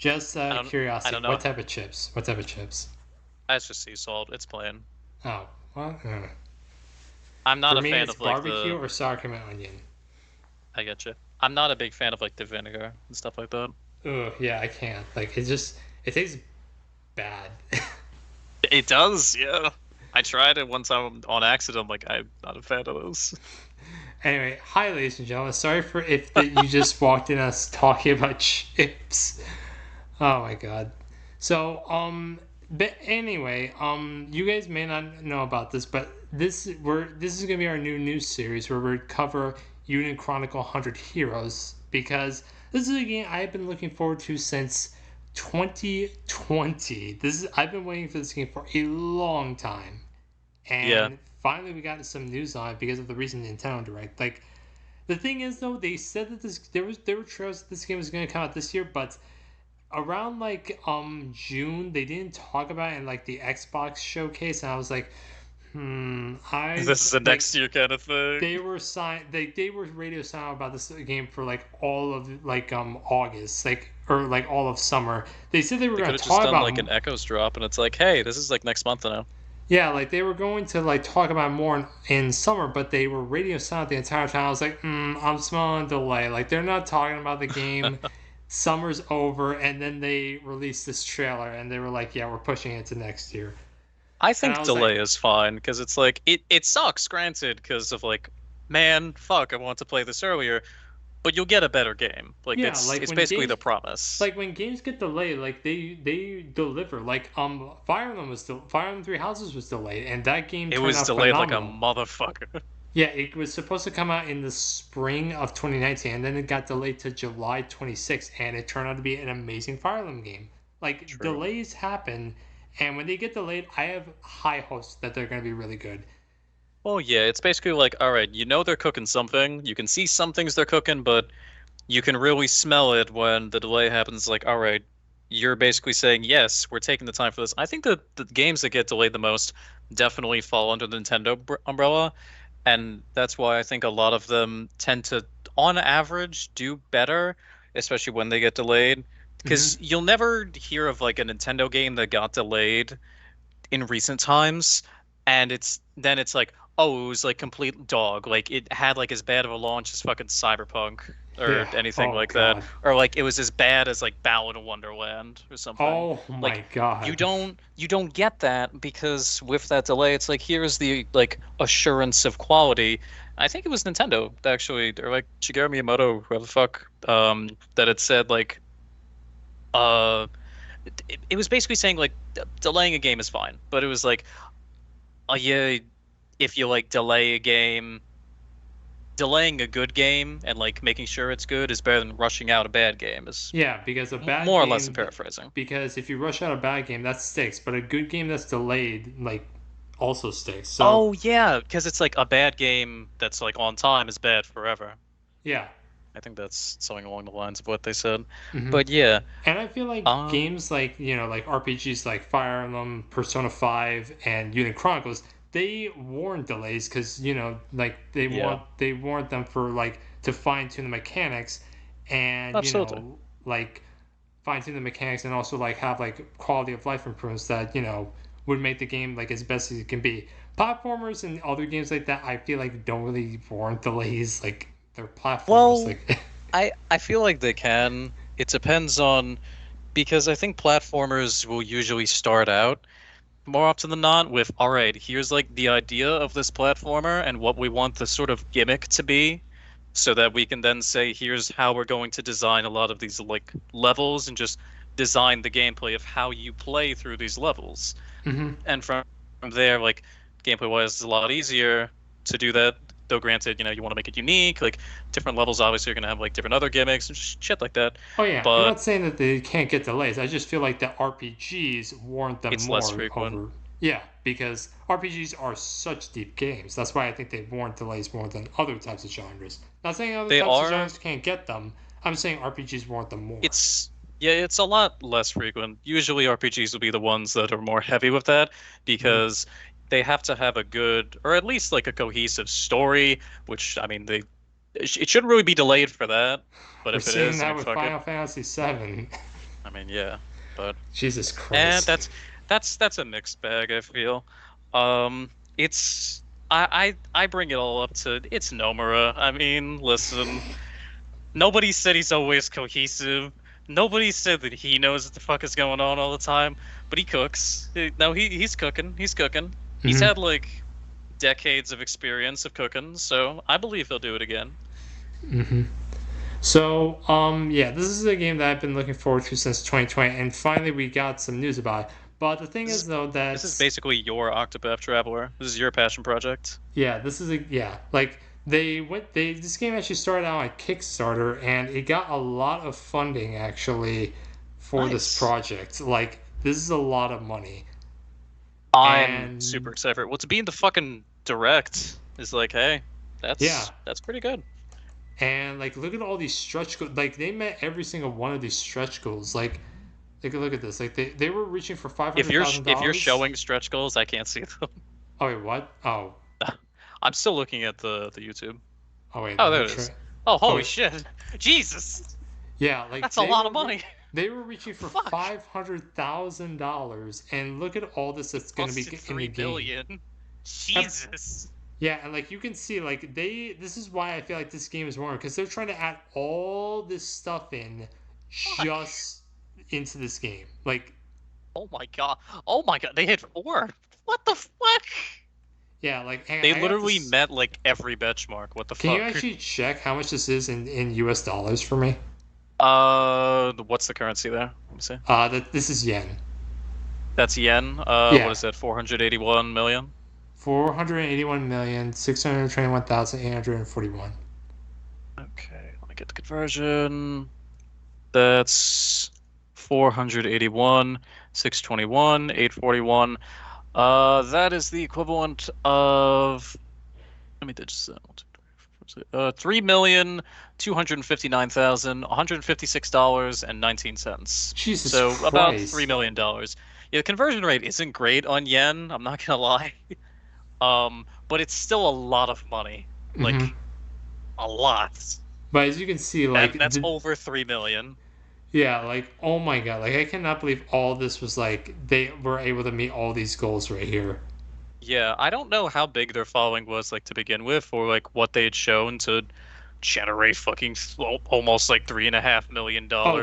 Just I curiosity, don't what know. type of chips? What type of chips? That's just sea salt. It's plain. Oh, well, I'm not for a me, fan it's of like barbecue the. or sour cream and onion. I get you. I'm not a big fan of like the vinegar and stuff like that. Oh, yeah, I can't. Like, it tastes bad. It does, yeah. I tried it one time on accident. Like I'm not a fan of those. Anyway, hi, ladies and gentlemen. Sorry for if that you just walked in us talking about chips. Oh my god. So, but anyway, you guys may not know about this, but this is gonna be our new news series where we cover Eiyuden Chronicle 100 Heroes because this is a game I've been looking forward to since 2020. I've been waiting for this game for a long time, Yeah, and finally we got some news on it because of the recent Nintendo Direct. Like the thing is though, they said that there were trailers that this game was going to come out this year, but around like June they didn't talk about it in like the Xbox showcase, and I was like, I this is a like next year kind of they thing. were they were radio silent about this game for like all of like August, like or like all of summer. They said they were They going could to have just talk done about like an Echoes drop, and it's like, hey, this is like next month now. yeah, like they were going to like talk about more in summer, but they were radio silent the entire time. I was like, I'm smelling a delay. Like they're not talking about the game. Summer's over, and then they released this trailer, and they were like, "Yeah, we're pushing it to next year." I And I think was like, delay is fine because it's like it sucks, granted, because of like, man, fuck, I want to play this earlier, but you'll get a better game. Like "Yeah, it's basically the promise. when games get delayed, like they deliver. Like Fire Emblem Three Houses was delayed, and that game It turned was out delayed like a phenomenal." motherfucker. Yeah, it was supposed to come out in the spring of 2019, and then it got delayed to July 26th, and it turned out to be an amazing Fire Emblem game. Like, True. delays happen, and when they get delayed, I have high hopes that they're going to be really good. Well, yeah, it's basically like, all right, you know they're cooking something. You can see some things they're cooking, but you can really smell it when the delay happens. Like, all right, you're basically saying, yes, we're taking the time for this. I think the games that get delayed the most definitely fall under the Nintendo umbrella, and that's why I think a lot of them tend to, on average, do better, especially when they get delayed. Hmm. Because you'll never hear of like a Nintendo game that got delayed in recent times, and it's like, oh, it was like complete dog. Like it had like as bad of a launch as fucking Cyberpunk or Yeah. anything Oh, like that, God. or like it was as bad as like Ballad of Wonderland or something. Oh, Like my God. you don't get that because with that delay, it's like here's the like assurance of quality. I think it was Nintendo actually, or like Shigeru Miyamoto, whoever the fuck, that it said like uh it was basically saying like delaying a game is fine, but it was like, oh yeah, if you like delay a game, delaying a good game and like making sure it's good is better than rushing out a bad game is Yeah, because a bad more or less game, in paraphrasing. because if you rush out a bad game, that sticks, but a good game that's delayed, like, also sticks. So, Oh yeah, because it's like a bad game that's like on time is bad forever. yeah. I think that's something along the lines of what they said. Hmm. But yeah, And I feel like um, games like, like RPGs like Fire Emblem, Persona 5, and Unit Chronicles, they warn delays because, like yeah, they warrant them for like to fine tune the mechanics and, absolutely. like fine tune the mechanics and also like have like quality of life improvements that, would make the game like as best as it can be. Platformers and other games like that, I feel like don't really warrant delays. Like they're platformers. Well, Like, I feel like they can. It depends on because I think platformers will usually start out more often than not with, all right, here's like the idea of this platformer and what we want the sort of gimmick to be, so that we can then say, here's how we're going to design a lot of these like levels and just design the gameplay of how you play through these levels. hmm. And from there, like gameplay wise, it's a lot easier to do that. Though granted, you want to make it unique. Like different levels, obviously, are gonna have like different other gimmicks and shit like that. Oh yeah, I'm But not saying that they can't get delays. I just feel like the RPGs warrant them it's less more frequent. over. Yeah, because RPGs are such deep games. That's why I think they warrant delays more than other types of genres. Not saying other They types of are genres can't get them. I'm saying RPGs warrant them more. It's yeah, it's a lot less frequent. Usually RPGs will be the ones that are more heavy with that Hmm. because they have to have a good or at least like a cohesive story, which I mean it shouldn't really be delayed for that, but We're if it seeing is, I that mean with fuck it. Final Fantasy VII. I mean, yeah, but Jesus and Christ. that's a mixed bag, I feel. It's I bring it all up to it's Nomura. I mean, listen, nobody said he's always cohesive. Nobody said that he knows what the fuck is going on all the time, but he cooks. No, he's cooking. He's cooking. He's Hmm. had like decades of experience of cooking, so I believe he'll do it again. Hmm. So, yeah, this is a game that I've been looking forward to since 2020, and finally we got some news about it. But the thing This is, is though, this is that basically your Octopath Traveler. This is your passion project. yeah, this is a yeah, like this game actually started out on Kickstarter, and it got a lot of funding actually for this Nice. project. Like, this is a lot of money, I'm super and excited for it. Well, to be in the fucking direct is like, hey, yeah, that's pretty good. and like look at all these stretch goals. Like they met every single one of these stretch goals. Like, look at this. Like they were reaching for five If hundred you're thousand if you're dollars. showing stretch goals, I can't see them. Oh wait, what? I'm still looking at the YouTube. Oh wait, Oh, let me there it try. is. Oh, Oh holy wait, shit. Jesus. yeah, like That's a lot of money. they were reaching for Fuck. $500,000, and look at all this that's gonna be Busted in the 3 game. billion. Yep. Jesus. Yeah, and like you can see, like this is why I feel like this game is more because they're trying to add all this stuff in Fuck. just into this game. Like, Oh my god. Oh my god. They hit 4. What the fuck? yeah, like hang on, They I have literally this. met like every benchmark. What the Can you fuck? actually check how much this is in US dollars for me? What's the currency there? Let me see. That this is yen. That's yen. What Yeah, is that? 481 million? 481,621,841. Okay, let me get the conversion. That's 481, 621, 841. That is the equivalent of, let me just, 3,259,156.19. Jesus So about Christ. $3 million. Yeah, the conversion rate isn't great on yen, I'm not gonna lie. But it's still a lot of money. Hmm. Like a lot. But as you can see, That like that's over 3 million. yeah, like oh my god, like I cannot believe all this was like they were able to meet all these goals right here. Yeah, I don't know how big their following was like to begin with, or like what they had shown to generate fucking almost like $3.5 million Oh,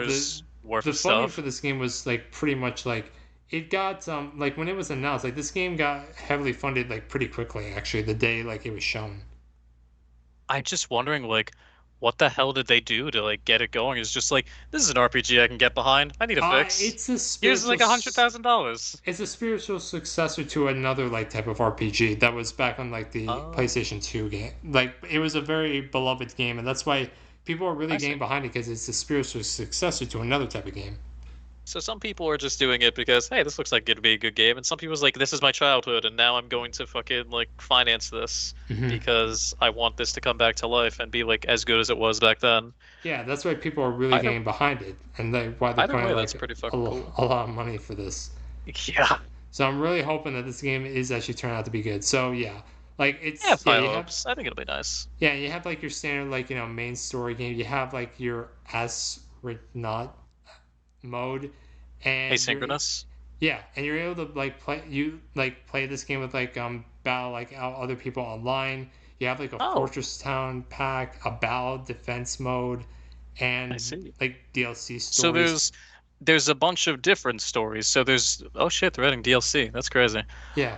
worth the of funding stuff. for this game was like pretty much like it got like when it was announced, like this game got heavily funded like pretty quickly actually the day like it was shown. I'm just wondering like what the hell did they do to like get it going? It's just like this is an RPG I can get behind. I need a fix. It's a Here's like $100,000. it's a spiritual successor to another like type of RPG that was back on like the Oh, PlayStation 2 game. Like it was a very beloved game, and that's why people are really I see. getting behind it because it's a spiritual successor to another type of game. So some people are just doing it because, hey, this looks like it'd be a good game, and some people's like, this is my childhood, and now I'm going to fucking like finance this Hmm. because I want this to come back to life and be like as good as it was back then. Yeah, that's why people are really Either getting behind it, and why they're either putting way, like that's pretty fucking cool. a lot of money for this. Yeah. So I'm really hoping that this game is actually turn out to be good. So yeah, like I have it's yeah high you have hopes. I think it'll be nice. yeah you have like your standard like main story game. You have like your not mode, and you're Asynchronous. yeah, and you're able to play this game with battle like out other people online. You have like a Oh, fortress town pack, a battle defense mode, I and see. like DLC So stories. there's a bunch of different stories. So there's oh shit, they're adding DLC. That's crazy. Yeah,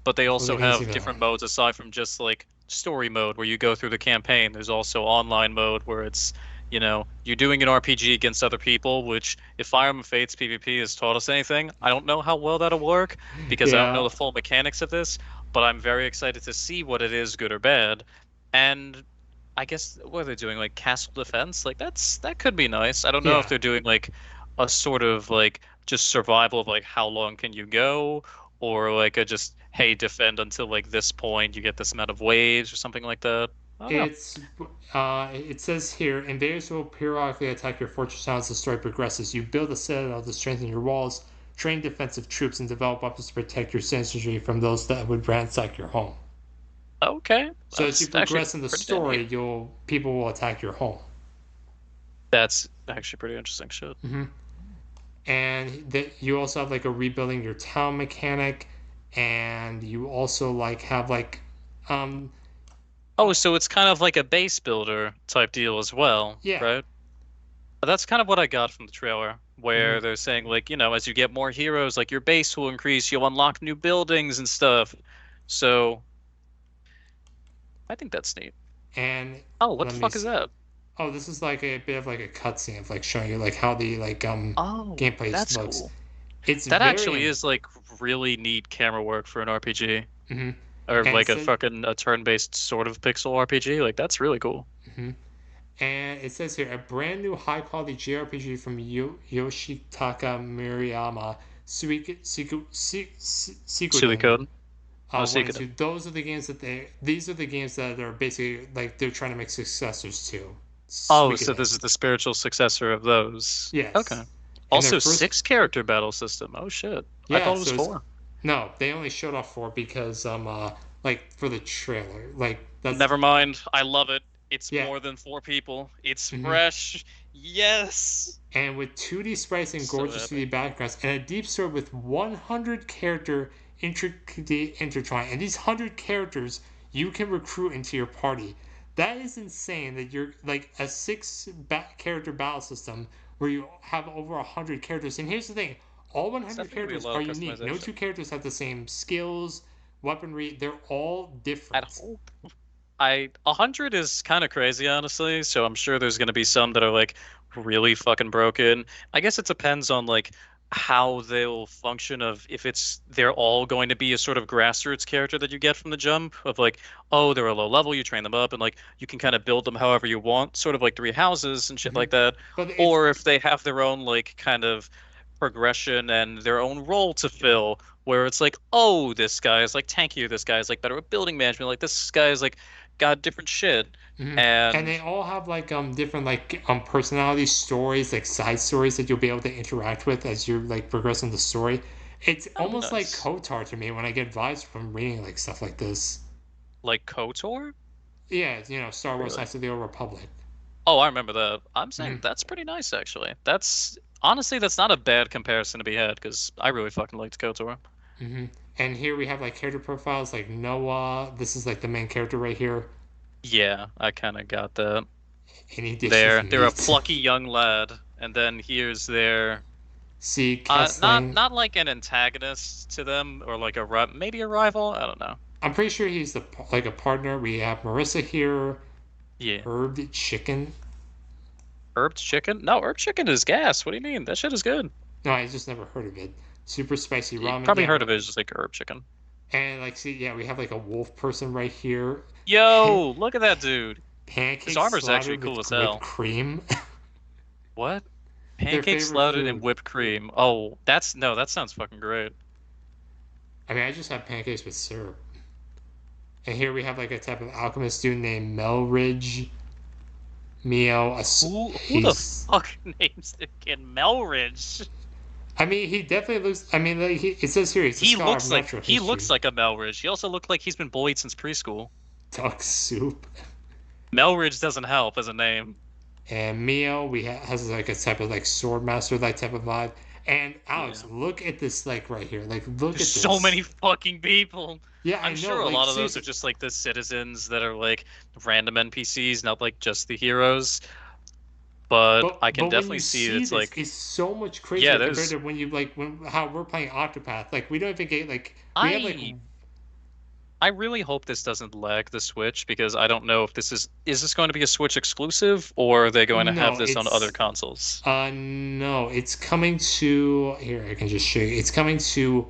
But they we'll also get into have that different one. modes aside from just like story mode where you go through the campaign. There's also online mode where it's, you're doing an RPG against other people, which if Fire Emblem Fates PvP has taught us anything, I don't know how well that'll work because I don't know Yeah, the full mechanics of this, but I'm very excited to see what it is, good or bad. And I guess what are they doing? Like castle defense? Like that could be nice. I don't know if yeah. they're doing like a sort of like just survival of like how long can you go, or like a just hey defend until like this point you get this amount of waves or something like that. I don't know. It's it says here invaders will periodically attack your fortress town as the story progresses. You build a citadel to strengthen your walls, train defensive troops, and develop weapons to protect your citizenry from those that would ransack your home. Okay, So as you that's actually progress in the pretty damn neat. story, people will attack your home. That's actually pretty interesting shit. Hmm. and that you also have like a rebuilding your town mechanic, and you also like have like um Oh, so it's kind of like a base builder type deal as well, yeah. right? But that's kind of what I got from the trailer, Hmm. where they're saying like, as you get more heroes, like your base will increase, you'll unlock new buildings and stuff. So I think that's neat. And Oh, what let the me fuck is see. that? Oh, this is like a bit of like a cutscene of like showing you like how the like Oh, gameplay that's looks. cool. It's That very actually is like really neat camera work for an RPG. mm-hmm. Or And it like a says fucking a turn-based sort of pixel RPG. Like that's really cool. mm-hmm. And it says here a brand new high quality JRPG from Yoshitaka Murayama, Suikoden. Suikoden. Oh, One and Suikoden. two. Those are the games that these are the games that are basically like they're trying to make successors to Oh, so Suikoden. this is the spiritual successor of those. Yes. Okay. And their Also, first, six character battle system. Oh shit. I yeah. thought it was So it's four. no, they only showed off four because like for the trailer, like that's Never mind. I love it. It's yeah. more than four people. It's Hmm. fresh. Yes. And with 2D sprites and So gorgeous happy. 3D backgrounds and a deep story with 100 character intricately intertwined, and these 100 characters you can recruit into your party. That is insane. That you're like a character battle system where you have over 100 characters. And here's the thing: all It's 100 definitely gonna be a characters lot are of unique. No two customization. characters have the same skills, weaponry. They're all At different. hope. 100 is kind of crazy, honestly. So I'm sure there's gonna be some that are like really fucking broken. I guess it depends on like how they'll function of if they're all going to be a sort of grassroots character that you get from the jump of like, oh, they're a low level, you train them up and like you can kind of build them however you want, sort of like three houses and shit Hmm. like that. But it's Or if they have their own like kind of progression and their own role to fill where it's like, oh, this guy is like tankier, this guy is like better at building management, like this guy is like got different shit. and And they all have like different like personality stories, like side stories that you'll be able to interact with as you like progress in the story. It's that'll be almost like nice. KOTOR to me when I get vibes from reading like stuff like this. Like KOTOR? Yeah, Star Wars Really? Knights of the Old Republic. Oh, I remember that. I'm saying Hmm. that's pretty nice actually. That's honestly that's not a bad comparison to be had because I really fucking liked KOTOR. Hmm. And here we have like character profiles like Noah. This is like the main character right here, Yeah, I kind of got that. and he dishes They're a meat. plucky young lad, and then here's their See not Kessling. not like an antagonist to them or like maybe a rival. I don't know. I'm pretty sure he's the like a partner. We have Marissa here. Yeah. Herbed chicken. Herb chicken? No, herb chicken is gas. What do you mean? That shit is good. No, I just never heard of it. Super spicy You ramen. probably Yeah, heard of it as just like herb chicken. and like see, yeah, we have like a wolf person right here. Yo, look at that dude. His Pancakes armor's actually slathered cool with as whipped hell. cream. What? Their Pancakes favorite slathered in food. whipped cream. Oh, that's no, that sounds fucking great. I mean, I just have pancakes with syrup. And here we have like a type of alchemist dude named Melridge Mio. Who the He's. fuck names the kid Melridge? I mean, he definitely looks. I mean, like it says here he's a scholar of natural He looks history. like a Melridge. He also looked like he's been bullied since preschool. Duck soup. Melridge doesn't help as a name. And Mio, has like a type of like sword master like type of vibe. And Alex, Yeah. look at this like right here. Like look There's at so this. many fucking people. Yeah, I I'm know. sure a Like lot of those are seriously. just like the citizens that are like random NPCs, not like just the heroes. But I can But when definitely you see see it's this, like, it's so much yeah, crazier compared there's to when you like when how we're playing Octopath. Like we don't even get like we have like I I really hope this doesn't lag the Switch because I don't know if is this going to be a Switch exclusive or are they going to have no, this on other it's consoles? no, it's coming to here. I can just show you. It's coming to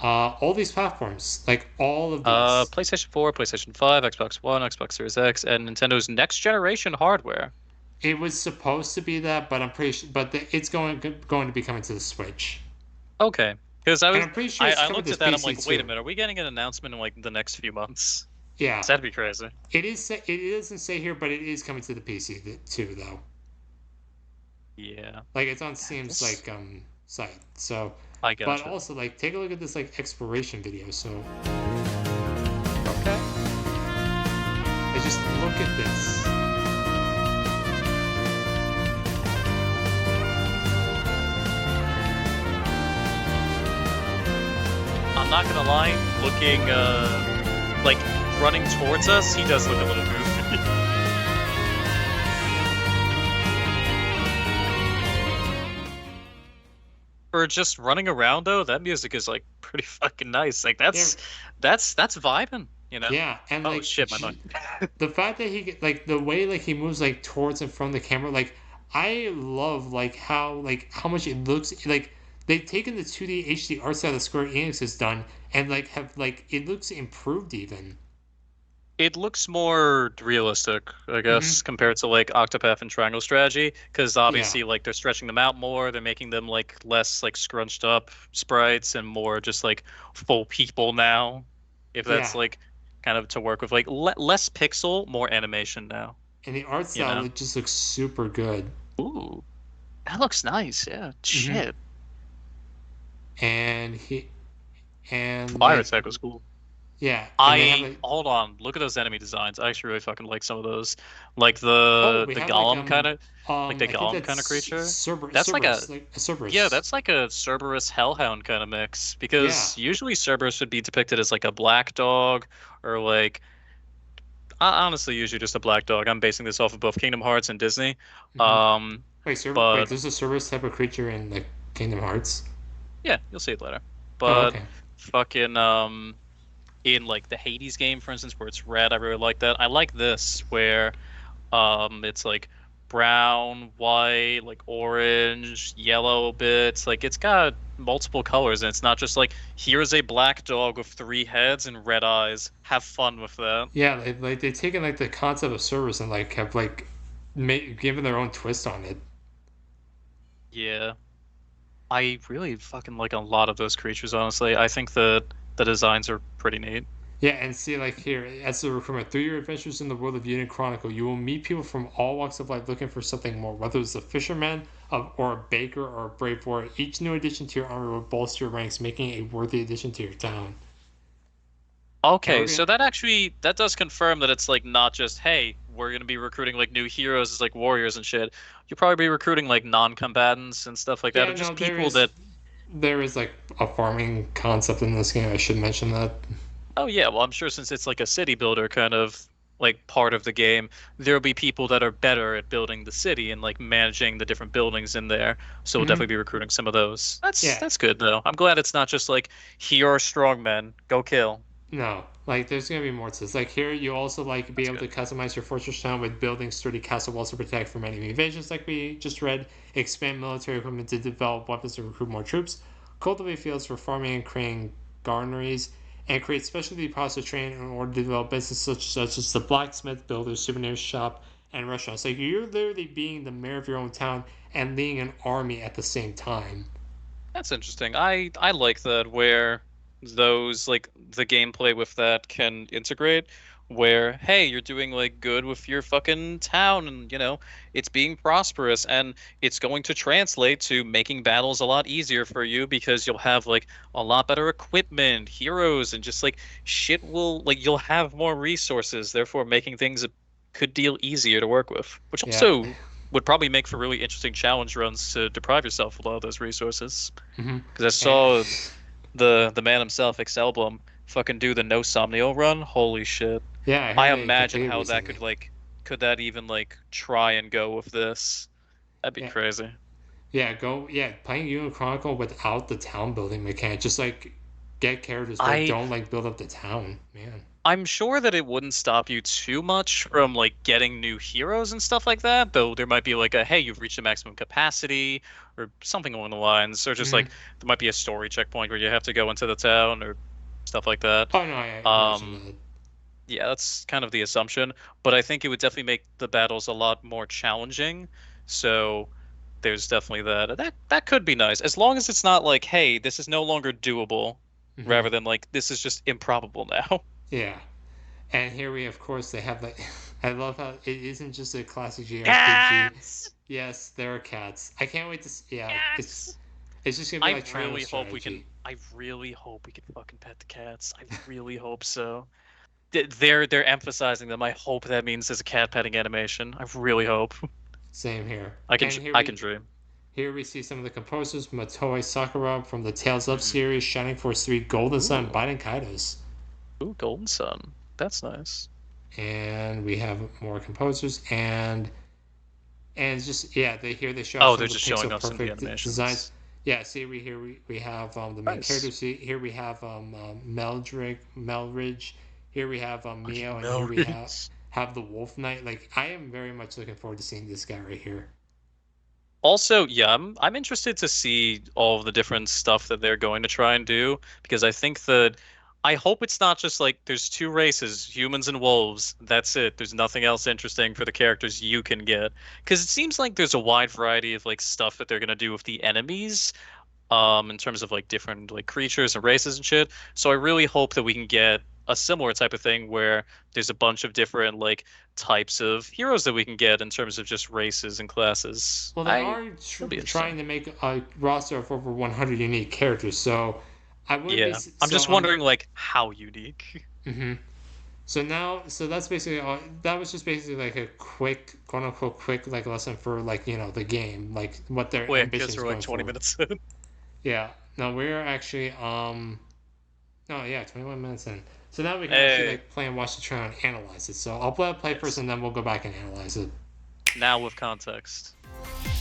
all these platforms, like all of these. PlayStation 4, PlayStation 5, Xbox One, Xbox Series X, and Nintendo's next generation hardware. It was supposed to be that, but I'm pretty sure, it's going to be coming to the Switch, Okay. Because and I'm pretty sure it's I coming to looked this at that, I'm PC like, wait a too. minute, are we getting an announcement in like the next few months? Yeah, 'Cause that'd be crazy. it is. It doesn't say here, but it is coming to the PC too, though. Yeah. Like it's on Damn, Steam's this like site. So, I but gotcha. also like take a look at this like exploration video. So, Okay. like, just look at this. I'm not gonna lie, looking like running towards us, he does look a little goofy. For just running around though, that music is like pretty fucking nice. Like Yeah, that's vibing, you know? yeah, and Oh like shit, my noise. the fact that like the way like he moves like towards and from the camera, like I love like how much it looks like they've taken the 2D HD art style that Square Enix has done and like have like it looks improved even. It looks more realistic, I Hmm. guess, compared to like Octopath and Triangle Strategy, because Yeah, obviously like they're stretching them out more, they're making them like less like scrunched up sprites and more just like full people now. If that's yeah, like kind of to work with like less pixel, more animation now, and the art you style know? it just looks super good. Ooh, that looks nice. Yeah. Hmm. Shit. And he and Fire like attack was cool. yeah, and they have I like hold on, look at those enemy designs. I actually really fucking like some of those. Like oh we the have like golem kind of I think kind of that's creature. That's like a Cerberus like a yeah, Cerberus. that's like a Cerberus Hellhound kind of mix Yeah. because usually Cerberus would be depicted as like a black dog or like honestly usually just a black dog. I'm basing this off of both Kingdom Hearts and Disney. Hmm. Um, Wait, but there's a Cerberus type of creature in like Kingdom Hearts. yeah, you'll see it later. Oh, But okay. fucking in like the Hades game, for instance, where it's red, I really like that. I like this where it's like brown, white, like orange, yellow bits. Like it's got multiple colors, and it's not just like here's a black dog with three heads and red eyes. Have fun with that. Yeah, they've taken like the concept of Cerberus and like have like given their own twist on it. Yeah, I really fucking like a lot of those creatures. Honestly, I think that the designs are pretty neat. Yeah, and see, like here, as a recruitment, through your adventures in the world of Eiyuden Chronicle, you will meet people from all walks of life looking for something more. Whether it's a fisherman, or a baker, or a brave warrior, each new addition to your army will bolster your ranks, making it a worthy addition to your town. And we're Okay, gonna, so that actually that does confirm that it's like not just hey, we're gonna be recruiting like new heroes as like warriors and shit. You'll probably be recruiting like non-combatants and stuff like that, yeah, or no, just people that there is like a farming concept in this game. I should mention that. oh yeah, well I'm sure since it's like a city builder kind of like part of the game, there'll be people that are better at building the city and like managing the different buildings in there. So we'll definitely Hmm. be recruiting some of those. Yeah, That's good though. I'm glad it's not just like here are strong men, go kill. no, like there's gonna be more to this. Like here, you also like be That's able good. to customize your fortress town with building sturdy castle walls to protect from enemy invasions, like we just read. Expand military equipment to develop weapons to recruit more troops. Cultivate fields for farming and creating garneries, and create specialty process training in order to develop businesses such as the blacksmith, builder, souvenir shop, and restaurants. Like you're literally being the mayor of your own town and leading an army at the same time. That's interesting. I like that where those like the gameplay with that can integrate where hey, you're doing like good with your fucking town and it's being prosperous and it's going to translate to making battles a lot easier for you because you'll have like a lot better equipment, heroes and just like shit will like you'll have more resources, therefore making things a good deal easier to work with, which Yeah. also would probably make for really interesting challenge runs to deprive yourself of a lot of those resources. Hmm. Because I And saw the man himself, Excelblum, fucking do the no Somnio run. Holy shit! yeah, I I heard they imagine completed how that could recently. like, could that even like try and go with this? That'd be Yeah. crazy. Playing Union Chronicle without the town building mechanic, just like get characters but I don't like build up the town, man. I'm sure that it wouldn't stop you too much from like getting new heroes and stuff like that, though there might be like a hey, you've reached a maximum capacity or something along the lines, or just like Mm. there might be a story checkpoint where you have to go into the town or stuff like that. Oh no, I imagine Um, that. yeah, that's kind of the assumption, but I think it would definitely make the battles a lot more challenging. So there's definitely that. That could be nice as long as it's not like, hey, this is no longer doable, Hmm. rather than like this is just improbable now. Yeah, and here we of course they have like I love how it isn't just a classic JRPG. Cats, Yes, there are cats. I can't wait to yeah, cats. it's just gonna be I like triangle really hope we can. strategy. I really hope we can fucking pet the cats. I really hope so. They're emphasizing them. I hope that means there's a cat petting animation. I really hope. Same here. I can And here I can we dream. Here we see some of the composers: Motoi Sakura from the Tales of Mhm. series, Shining Force 3, Golden Sun, Ooh, Biden Kaitos. ooh, Golden Sun. That's nice. And we have more composers, and just yeah, they show off Oh, some they're of the just showing pixel off some of the perfect designs. animations. Yeah, see we have the main Nice. characters. See, here we have Melridge. Here we have Fucking Mio, and here we Melrose. have the Wolf Knight. Like I am very much looking forward to seeing this guy right here. Also, yeah, I'm interested to see all of the different stuff that they're going to try and do because I think that I hope it's not just like there's two races, humans and wolves. That's it. There's nothing else interesting for the characters you can get because it seems like there's a wide variety of like stuff that they're gonna do with the enemies, in terms of like different like creatures and races and shit. So I really hope that we can get a similar type of thing where there's a bunch of different like types of heroes that we can get in terms of just races and classes. Well, they I are It'll be trying interesting. to make a roster of over 100 unique characters, so I wouldn't be Yeah. I'm so just I'm. wondering like how unique. Mhm. So now, so that's basically all. That was just basically like a quick, quote unquote, quick like lesson for like the game, like what their Quick, because ambitions we're like going 20 forward. minutes in. Yeah. No, we're actually no, yeah, 21 minutes in. So now we can actually Hey, like play and watch the trailer and analyze it. So I'll play first, yes. and then we'll go back and analyze it. Now with context.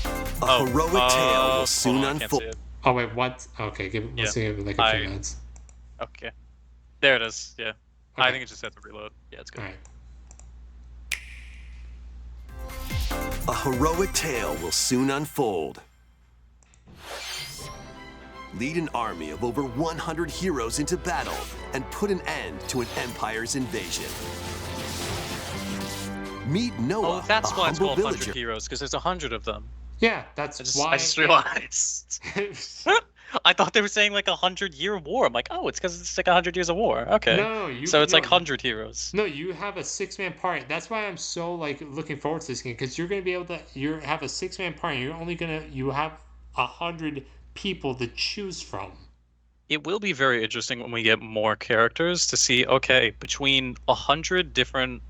A Oh, heroic tale will hold soon on, I can't see unfold. it. Oh wait, what? Okay, Yeah. let's give it like a few I minutes. Okay. There it is. Yeah. I Okay. think it just had to reload. Yeah, it's good. All right. A heroic tale will soon unfold. Lead an army of over 100 heroes into battle and put an end to an empire's invasion. Meet Noah, Oh, that's a why it's humble called 100 villager. Heroes, because there's 100 of them. Yeah, that's I why. just Yeah. realized. I thought they were saying like 100-year war. I'm like, oh, it's because it's like 100 years of war. Okay. No, you So it's like no. 100 heroes. No, you have a six-man party. That's why I'm so like looking forward to this game because you're gonna be able to you have a six-man party. You have 100 people to choose from. It will be very interesting when we get more characters to see, okay, between 100 different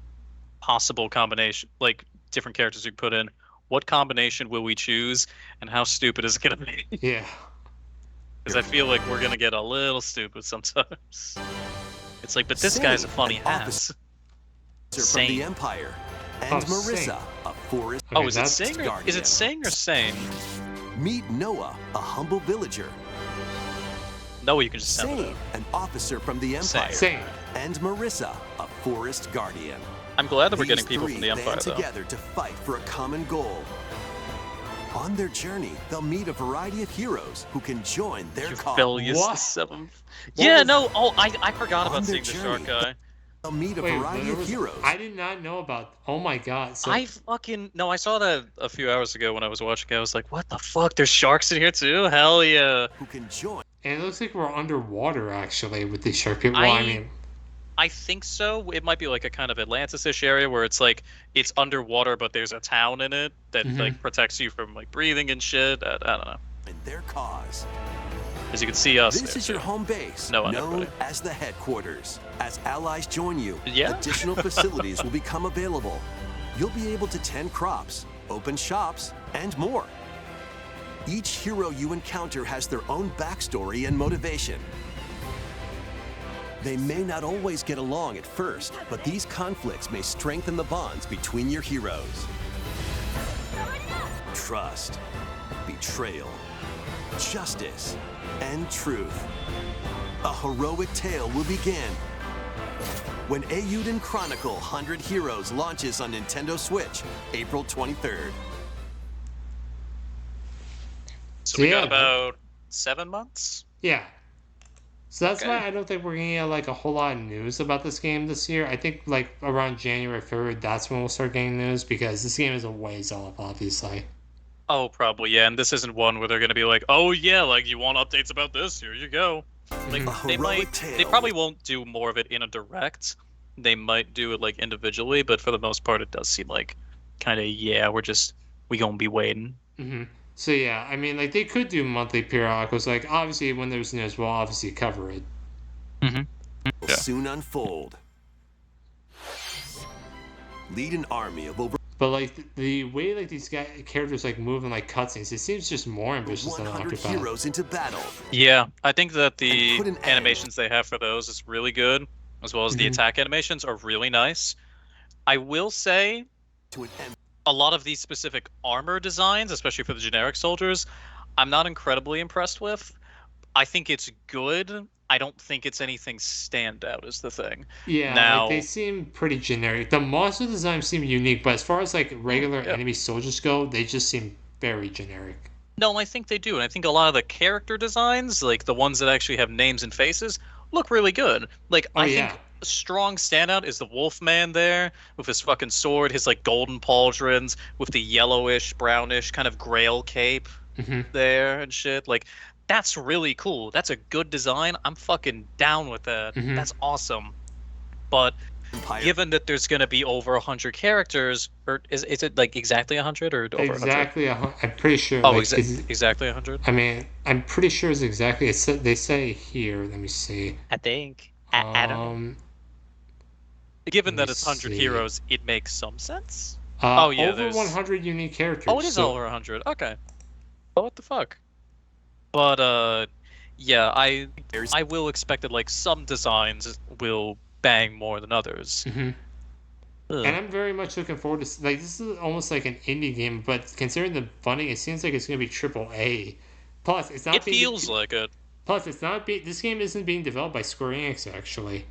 possible combination, like different characters you put in, what combination will we choose and how stupid is it going to be? Yeah. Because I feel like we're going to get a little stupid sometimes. It's like, but this guy's a Sane, funny an ass. From the Sane. empire, and Oh, Marissa, Sane. a forest Okay, Oh, is it that's Sing or guardian. is it Sing or Sane? Meet Noah, a humble villager. No, you can just sound it Sane, out. an officer from the empire, Same. and Marissa, a forest guardian. I'm glad that we're These getting people three from the Empire, band though. together to fight for a common goal. On their journey, they'll meet a variety of heroes who can join their cause. Rebellious What? the Seventh. What Yeah, was- no. Oh, I forgot On about their seeing the shark journey, guy. They'll meet a Wait, variety of heroes. I did not know about. Oh my god! So I fucking no. I saw that a few hours ago when I was watching it. I was like, "What the fuck? There's sharks in here too? Hell yeah!" Who can join and it looks like we're underwater actually with these shark people. Well, I mean, I think so. It might be like a kind of Atlantis-ish area where it's like it's underwater, but there's a town in it that Mhm. like protects you from like breathing and shit. I don't know. their cause. As you can see us. This there, is your too. home base, No, known everybody. as the headquarters. As allies join you, Yeah. additional facilities will become available. You'll be able to tend crops, open shops, and more. Each hero you encounter has their own backstory and motivation. They may not always get along at first, but these conflicts may strengthen the bonds between your heroes. Trust, betrayal, justice, and truth. A heroic tale will begin when Eiyuden Chronicle 100 Heroes launches on Nintendo Switch, April 23rd. So we Yeah, got about 7 months. yeah. So that's Okay. why I don't think we're gonna get like a whole lot of news about this game this year. I think like around January, February, that's when we'll start getting news because this game is a ways off, obviously. Oh, probably, yeah. And this isn't one where they're gonna be like, "Oh yeah, like you want updates about this? Here you go." Like Mhm. A they heroic might, tale. they probably won't do more of it in a direct. They might do it like individually, but for the most part, it does seem like kind of yeah, we gonna be waiting. hmm So yeah, I mean, like they could do monthly periodicals. Like obviously, when there's news, we'll obviously cover it. Mm-hmm. Will Yeah. soon unfold. Lead an army of over But like the way like these characters like move in like cutscenes, it seems just more ambitious than 100 Octopath. heroes into battle. Yeah, I think that And the put an end. animations they have for those is really good, as well as the Mhm. attack animations are really nice. I will say To an end. a lot of these specific armor designs, especially for the generic soldiers, I'm not incredibly impressed with. I think it's good. I don't think it's anything standout is the thing. Yeah, like they Now, seem pretty generic. The monster designs seem unique, but as far as like regular yeah. enemy soldiers go, they just seem very generic. No, I think they do. And I think a lot of the character designs, like the ones that actually have names and faces, look really good. Like, Oh I yeah. think a strong standout is the Wolfman there with his fucking sword, his like golden pauldrons, with the yellowish, brownish kind of grail cape Hmm. there and shit. Like, that's really cool. That's a good design. I'm fucking down with that. Hmm. That's awesome. But Empire. given that there's going to be over 100 characters, or is it like exactly 100 or over 100? Exactly. I'm pretty sure. Oh, Like, exactly 100? I mean, I'm pretty sure it's exactly. They say here. Let me see. I think. I don't know. Given Let that me it's 100 see. heroes, it makes some sense. Oh, yeah, Over there's- 100 unique characters. Oh, it is so, over 100. Okay. Oh, what the fuck? But, yeah, I will expect that, like, some designs will bang more than others. Mhm. Ugh. And I'm very much looking forward to like this is almost like an indie game, but considering the funding, it seems like it's gonna be AAA. Plus, it's not. It feels like it. Plus, it's not. This game isn't being developed by Square Enix actually.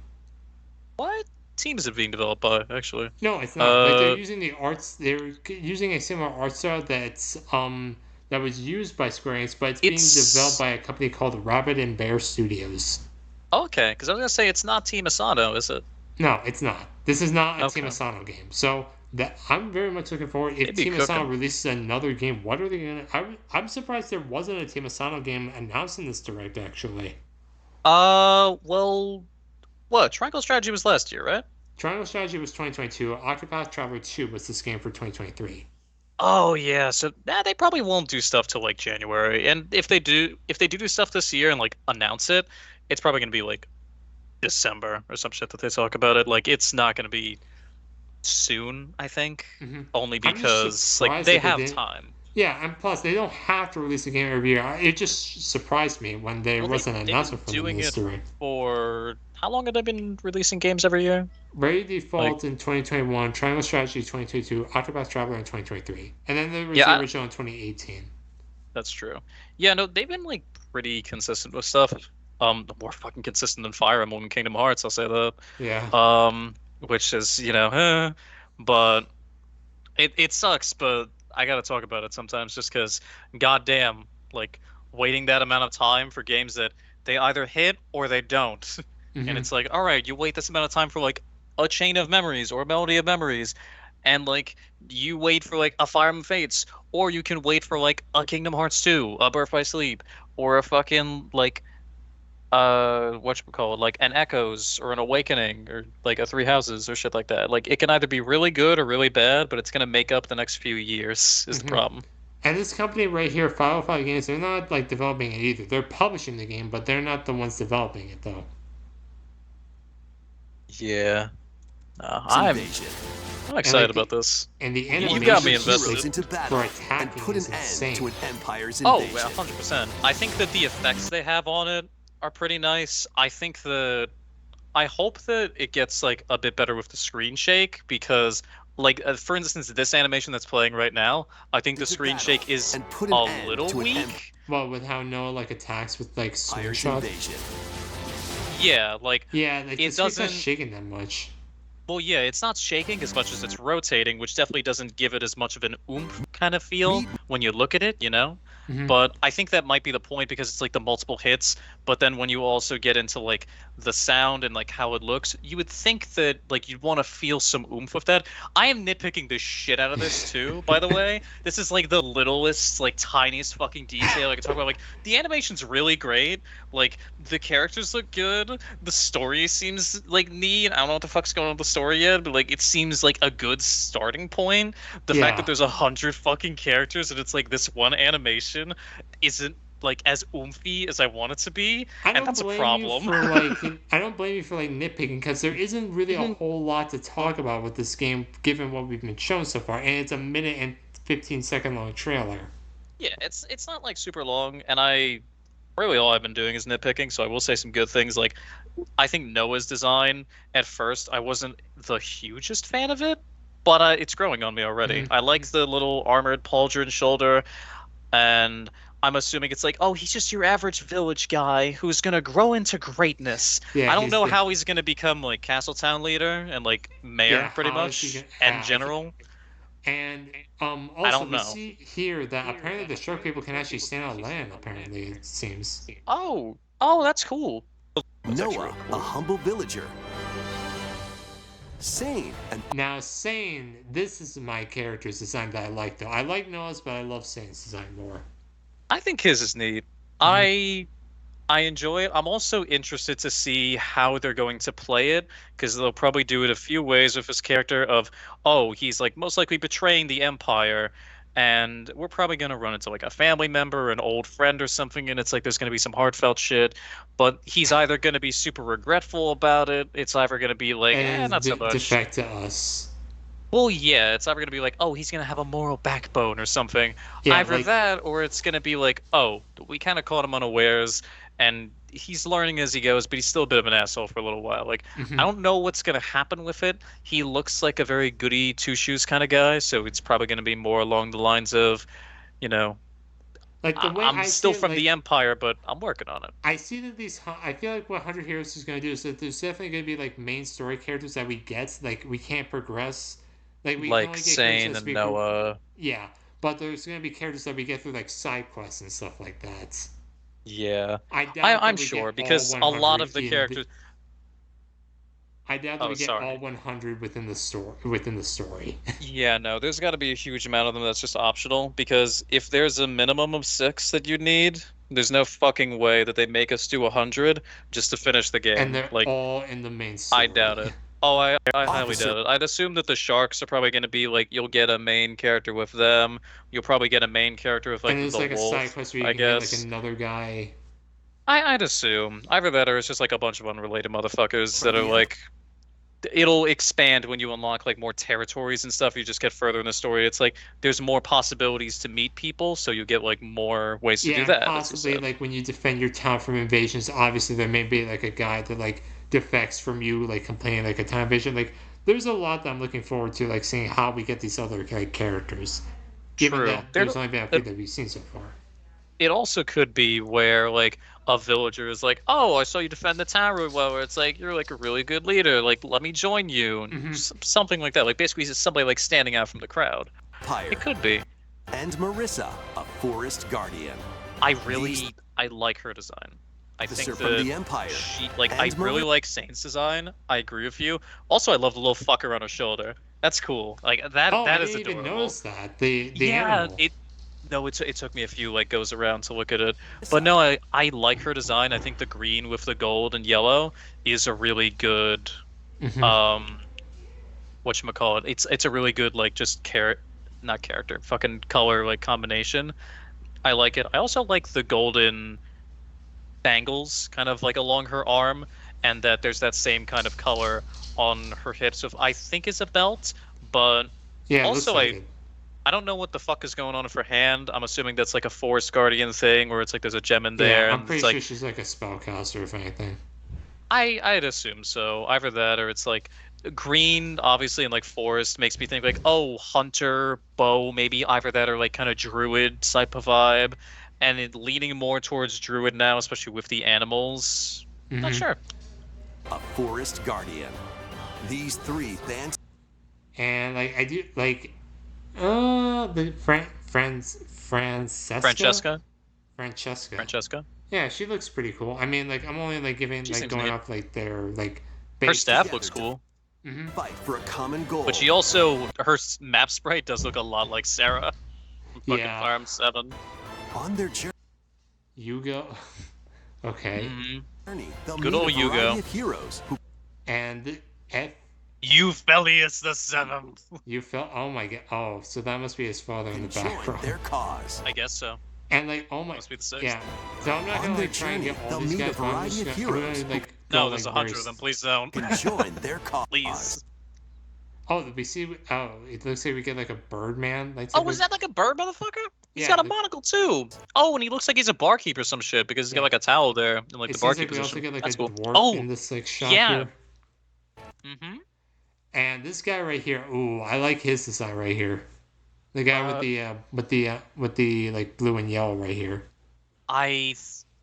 What team is it being developed by, actually? No, it's not. Like they're Uh, using the arts. They're using a similar art style that was used by Square Enix, but it's being developed by a company called Rabbit and Bear Studios. Okay, because I was gonna say it's not Team Asano, is it? No, it's not. This is not a Okay. Team Asano game. So that I'm very much looking forward. If They'd be Team Asano cooking. releases another game, what are they gonna? I'm surprised there wasn't a Team Asano game announced in this direct. Actually, Well, what? Triangle Strategy was last year, right? Triangle Strategy was 2022. Octopath Traveler 2 was this game for 2023. Oh yeah, so they probably won't do stuff till like January. And if they do stuff this year and like announce it, it's probably gonna be like December or some shit that they talk about it. Like it's not gonna be soon, I think. Mm-hmm. Only I'm just because like surprised they that they have didn't- time. Yeah, and plus they don't have to release a game every year. It just surprised me when there Well, wasn't an they've been announcement for doing this it direct. For how long have they been releasing games every year? Ready Default in 2021, Triangle Strategy 2022, Octopath Traveler in 2023, and then there was Yeah, the original in 2018. That's true. Yeah, no, they've been like pretty consistent with stuff. More fucking consistent than Fire Emblem and Kingdom Hearts, I'll say that. Yeah. Which is, but it sucks, but I gotta talk about it sometimes just because, goddamn, like waiting that amount of time for games that they either hit or they don't. Mhm. And it's like, all right, you wait this amount of time for like a Chain of Memories or a Melody of Memories, and like you wait for like a Fire Emblem Fates, or you can wait for like a Kingdom Hearts 2, a Birth by Sleep, or a fucking like whatchamacallit, like an Echoes or an Awakening or like a Three Houses or shit like that. Like it can either be really good or really bad, but it's gonna make up the next few years is the Mhm. problem. And this company right here, 505 Games, they're not like developing it either. They're publishing the game, but they're not the ones developing it though. Yeah. I'm Invasion. excited like about this. And the You animation got me Heroes invested. into battle for and attacking put an is end insane. to an empire's Oh, invasion. yeah, 100%. I think that the effects they have on it are pretty nice. I hope that it gets like a bit better with the screen shake because, like, for instance, this animation that's playing right now, I think the Into screen battle shake is and put an a end little to an weak. Well, with how Noah like attacks with like Empire's slingshot. invasion. Yeah, like, Yeah, like It the screen's not doesn't- shaking that much. well, yeah, it's not shaking as much as it's rotating, which definitely doesn't give it as much of an oomph kind of feel when you look at it, you know? Mhm. But I think that might be the point because it's like the multiple hits, but then when you also get into like the sound and like how it looks, you would think that like you'd want to feel some oomph with that. I am nitpicking the shit out of this too, by the way. This is like the littlest, like tiniest fucking detail I can talk about. Like the animation's really great. Like the characters look good. The story seems like neat. I don't know what the fuck's going on with the story yet, but like it seems like a good starting point. The fact Yeah. that there's 100 fucking characters and it's like this one animation isn't like as oomphy as I want it to be, I and don't that's a blame you problem. for like I don't blame you for like nitpicking because there isn't really a whole lot to talk about with this game given what we've been shown so far, and it's a minute and 15-second long trailer. Yeah, it's not like super long, and I really all I've been doing is nitpicking. So I will say some good things. Like I think Noah's design at first I wasn't the hugest fan of it, but it's growing on me already. Mhm. I like the little armored pauldron shoulder, and I'm assuming it's like, oh, he's just your average village guy who's gonna grow into greatness. Yeah, I don't he's know the how he's gonna become like Castletown leader and like mayor, yeah. pretty How is he much, gonna? and How, general. and I also don't we know. see here that apparently the shark people can actually stand on land. Apparently, it seems. Oh, that's cool. That's actually Noah, really a cool. humble villager. Sane, an Now, Sane, this is my character's design that I like though. I like Noah's, but I love Sane's design more. I think his is neat. Mhm. I enjoy it. I'm also interested to see how they're going to play it because they'll probably do it a few ways with his character of, oh, he's like most likely betraying the Empire, and we're probably going to run into like a family member, an old friend or something, and it's like there's going to be some heartfelt shit, but he's either going to be super regretful about it, it's either going to be like, And not so much. defect to us. Well, yeah, it's either going to be like, oh, he's going to have a moral backbone or something. Yeah, Either like that, or it's going to be like, oh, we kind of caught him unawares, and he's learning as he goes, but he's still a bit of an asshole for a little while. Like, I mhm. don't know what's going to happen with it. He looks like a very goody two shoes kind of guy, so it's probably going to be more along the lines of, you know, Like the way I'm I see still it, from the like Empire, but I'm working on it. I see that I feel like what 100 Heroes is going to do is that there's definitely going to be like main story characters that we get, like we can't progress, like we can Like only get characters Sane as and we Noah. yeah, but there's going to be characters that we get through like side quests and stuff like that. Yeah, I doubt that I'm we get sure all because a lot 100 of the in the, characters. I doubt that Oh, we get all sorry. 100 within the story. Yeah, no, there's got to be a huge amount of them that's just optional because if there's a minimum of 6 that you need, there's no fucking way that they make us do 100 just to finish the And game. they're Like, all in the main I doubt story. it. Oh, I highly officer. doubt it. I'd assume that the sharks are probably going to be like you'll get a main character with them. You'll probably get a main character with And like there's the like a side wolf, quest where you I can get like guess. another guy I'd assume either that or it's just like a bunch of unrelated motherfuckers from that are the like it'll expand when you unlock like more territories and stuff. You just get further in the story. It's like there's more possibilities to meet people, so you get like more ways to do Yeah, that, as you possibly said. like when you defend your town from invasions, obviously there may be like a guy that like defects from you, like complaining like a town invasion. Like there's a lot that I'm looking forward to, like seeing how we get these other like characters, given True. that There, there's only been a few that we've seen so far. it also could be where like a villager is like, "Oh, I saw you defend the town really well." Where it's like you're like a really good leader. Like, let me join you, and Hmm. something like that. Like basically, it's somebody like standing out from the crowd. Empire. It could be. And Marissa, a forest guardian. I These- I like her design. I think Officer from that the Empire. she like I And really Maria. like Saint's design. I agree with you. Also, I love the little fucker on her shoulder. That's cool. Like that Oh, I that is didn't even adorable. notice that the Yeah, animal. it no, it took me a few like goes around to look at it. But no, I like her design. I think the green with the gold and yellow is a really good Hmm. um whatchamacallit. It's a really good like just not character, fucking color like combination. I like it. I also like the golden bangles kind of like along her arm and that there's that same kind of color on her hips of I think is a belt, but Yeah, it looks also like it. I don't know what the fuck is going on with her hand. I'm assuming that's like a forest guardian thing where it's like there's a gem in there Yeah, I'm and pretty it's like sure she's like a spellcaster, if anything. I'd assume so. Either that or it's like green, obviously, and like forest makes me think like, oh, hunter, bow, maybe either that or like kind of druid type of vibe. And it leaning more towards druid now, especially with the animals. Not Hmm. sure. A forest guardian. These three fans. And like I do like the Francesca? Francesca. Francesca? Yeah, she looks pretty cool. I mean, like I'm only like giving She like seems going neat. off like their like Her base. staff together looks to- cool. Hmm. Fight for a common goal. But she also, her map sprite does look a lot like Sarah from fucking Yeah. Fire Emblem 7. On their Yugo. Okay. Mhm. journey, they'll Good meet old a variety Yugo. of heroes who And F. Euphelius the Seventh. You felt. Oh my god. Oh, so that must be his father in can the join background. their cause. I guess so. And like, oh my, Must be the 6th. yeah. So I'm not On gonna their like try and journey, get all they'll these meet a guys, but I'm variety just of gonna, I'm heroes gonna like No, go there's like 100 of them. Please don't. and join their cause. Please. Oh, we see. Oh, it looks like we get like a Birdman. Like, Oh, was that like a bird, motherfucker? He's Yeah, got a the- monocle too. Oh, and he looks like he's a barkeep or some shit because he's got Yeah. like a towel there in like It the seems barkeep like we also position. get like That's a cool. dwarf Oh, in this like shot yeah. here. Mm-hmm. And this guy right here, ooh, I like his design right here. The guy with the like blue and yellow right here.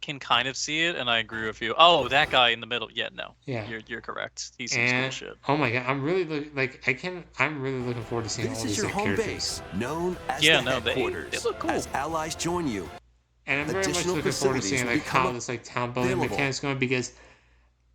Can kind of see it, and I agree with you. Oh, that guy in the middle. Yeah, no. Yeah. You're correct. He seems cool And shit. oh my god, I'm really I'm really looking forward to seeing This all is these your like, home characters. base, known as Yeah, the no, they headquarters. look cool. As allies join you, And I'm very much Additional looking forward to facilities seeing will like become how this like town building available. mechanics going because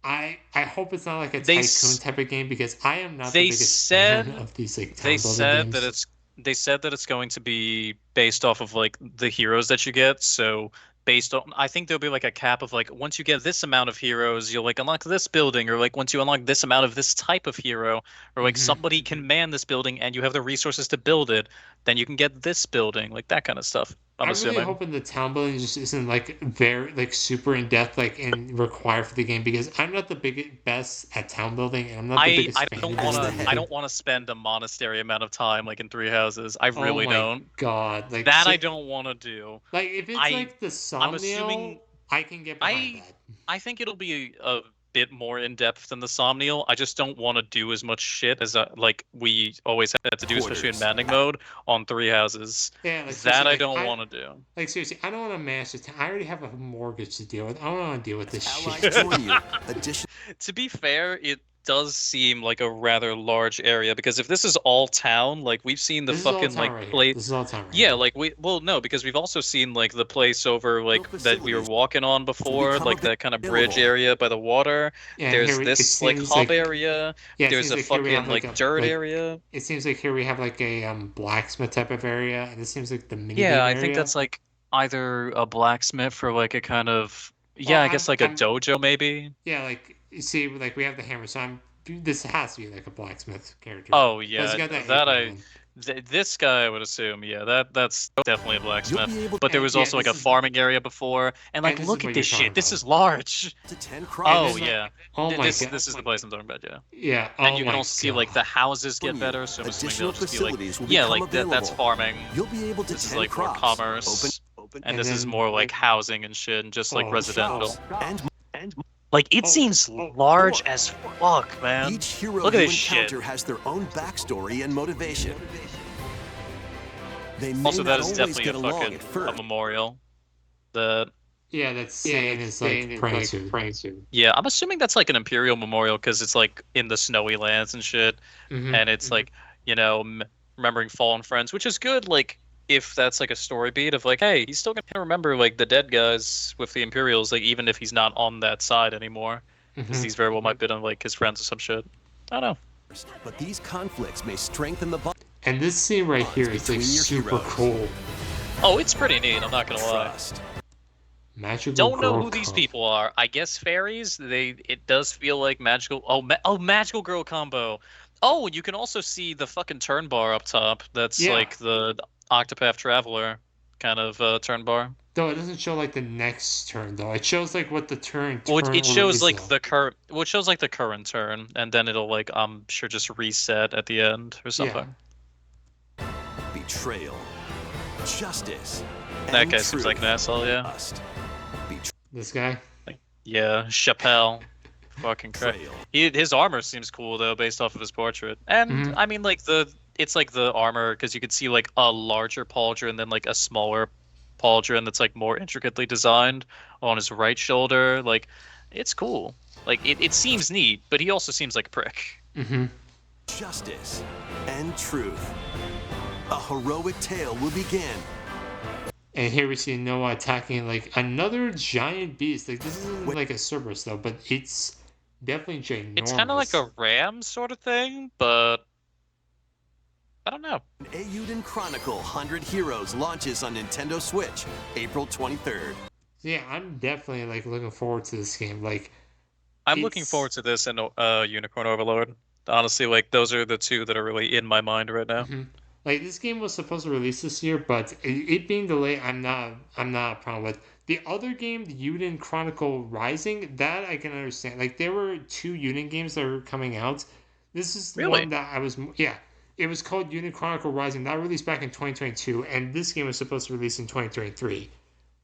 I hope it's not like a They tycoon s- type of game because I am not they the biggest said- fan of these like town They building said games. that it's going to be based off of like the heroes that you get. So based on, I think there'll be like a cap of like once you get this amount of heroes, you'll like unlock this building, or like once you unlock this amount of this type of hero, or like Mhm. somebody can man this building and you have the resources to build it, then you can get this building, like that kind of stuff. I'm I'm assuming. really hoping the town building just isn't like very like super in depth like and required for the game because I'm not the best at town building and I'm not the biggest I fan don't of want this to- game. I don't want to spend a monastery amount of time like in Three Houses. I really oh my don't. God, like That so- I don't want to do. Like if it's I- like the I'm assuming- Somniel, I can get behind that. I think it'll be a bit more in depth than the Somniel. I just don't want to do as much shit as like we always had to do, especially in Quarters. Manning mode on Three Houses. Yeah, like, That seriously, I like, don't want to do. Like seriously, I don't want to manage the town. I already have a mortgage to deal with. I don't want to deal with this allies shit. join you. Additional To be fair, it does seem like a rather large area because if this is all town, like we've seen the This is all fucking town like right here. place. This is all town right Yeah, here. like no, because we've also seen like the place over like Built that we were facilities walking on before, become like that kind of bridge available. area by the water. Yeah, There's here it this like seems hub area. Yeah, it There's seems a like here we fucking have, like a- dirt like, area. It seems like here we have like a blacksmith type of area, and it seems like the mini Yeah, I area. think that's like either a blacksmith or like a kind of yeah, Well, I guess I'm- like a I'm- dojo maybe. Yeah, like you see, like we have the hammer, so this has to be like a blacksmith character. Oh Plus, yeah, you got that that apron I on. this guy I would assume. Yeah, that's definitely a You'll blacksmith. be able But there And, was yeah, also like a this is- farming area before, and like this is look what at this you're talking shit. This about. is large. to 10 Oh crowns. yeah, Oh my this god. this is the place I'm talking about. Yeah. Yeah. And oh you can my also see like the God. houses get From you, better, so I'm assuming additional they'll just be like facilities will yeah, become like that's available. farming. You'll be able to This is 10 like more crops. commerce, Open and And this is then, more like housing and shit, and just like Oh, residential. shops and Like it Oh, seems oh, large more. as fuck, man. each hero Look at you this shit. encounter has their own backstory and motivation. They may Also, that not is always definitely get a along fucking at first. a memorial. The Yeah, that's saying is like praying to. yeah, I'm assuming that's like an imperial memorial because it's like in the snowy lands and shit, Mhm. and it's like you know remembering fallen friends, which is good. Like if that's like a story beat of like, hey, he's still gonna remember like the dead guys with the Imperials, like even if he's not on that side anymore, because Mhm. these very well might be like his friends or some shit. I don't know. But these conflicts may strengthen the bond. And this scene right here is like Between your super heroes. cool. Oh, it's pretty neat. I'm not gonna lie. Trust. Magical Don't know girl who these cub. people are. I guess fairies. It does feel like magical. Magical girl combo. Oh, you can also see the fucking turn bar up top. That's Yeah. like the Octopath Traveler kind of turn bar. Though it doesn't show like the next turn though. It shows like what the turn. Well, turn it shows is, like though. the current. Well, it shows like the current turn, and then it'll like I'm sure just reset at the end or something. Betrayal. Justice. That and guy seems like an truth. asshole. Yeah. Trust. This guy. Yeah. Chappelle. Fucking crap. Betrayal. His armor seems cool though, based off of his portrait. And Mhm. I mean, like it's like the armor because you could see like a larger pauldron than like a smaller pauldron that's like more intricately designed on his right shoulder. Like, it's cool. Like it seems neat, but he also seems like a prick. Mm-hmm. Justice and truth. A heroic tale will begin. And here we see Noah attacking like another giant beast. Like this isn't like a Cerberus though, but it's definitely ginormous. It's kind of like a ram sort of thing, but I don't know. Eiyuden Chronicle 100 Heroes launches on Nintendo Switch, April 23rd. Yeah, I'm definitely like looking forward to this game. Like I'm looking It's- forward to this and Unicorn Overlord. Honestly, like those are the two that are really in my mind right now. mhm. Like this game was supposed to release this year, but it being delayed, I'm not a problem with. The other game, the Eiyuden Chronicle Rising, that I can understand. Like there were two Eiyuden games that were coming out. This is the one Really? that I was yeah. It was called Eiyuden Chronicle Rising. That released back in 2022, and this game was supposed to release in 2023. I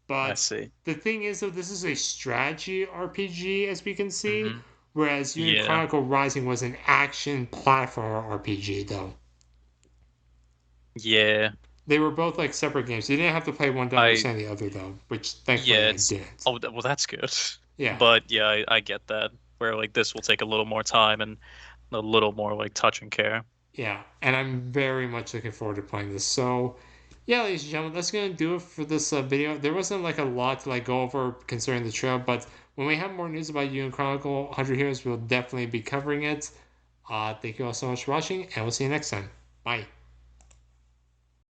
But see. the thing is, though, this is a strategy RPG, as we can see, Hmm. whereas Eiyuden Yeah. Chronicle Rising was an action platformer RPG, though. Yeah. They were both like separate games. You didn't have to play one to I understand the other, though, which yeah, thankfully I it's didn't. oh well that's good. Yeah, But yeah, I get that. Where like this will take a little more time and a little more like touch and care. yeah, and I'm very much looking forward to playing this. So, yeah, ladies and gentlemen, that's gonna do it for this video. There wasn't like a lot to like go over concerning the trail, but when we have more news about you and Chronicle 100 Heroes, we'll definitely be covering it. Thank you all so much for watching, and we'll see you next time. Bye.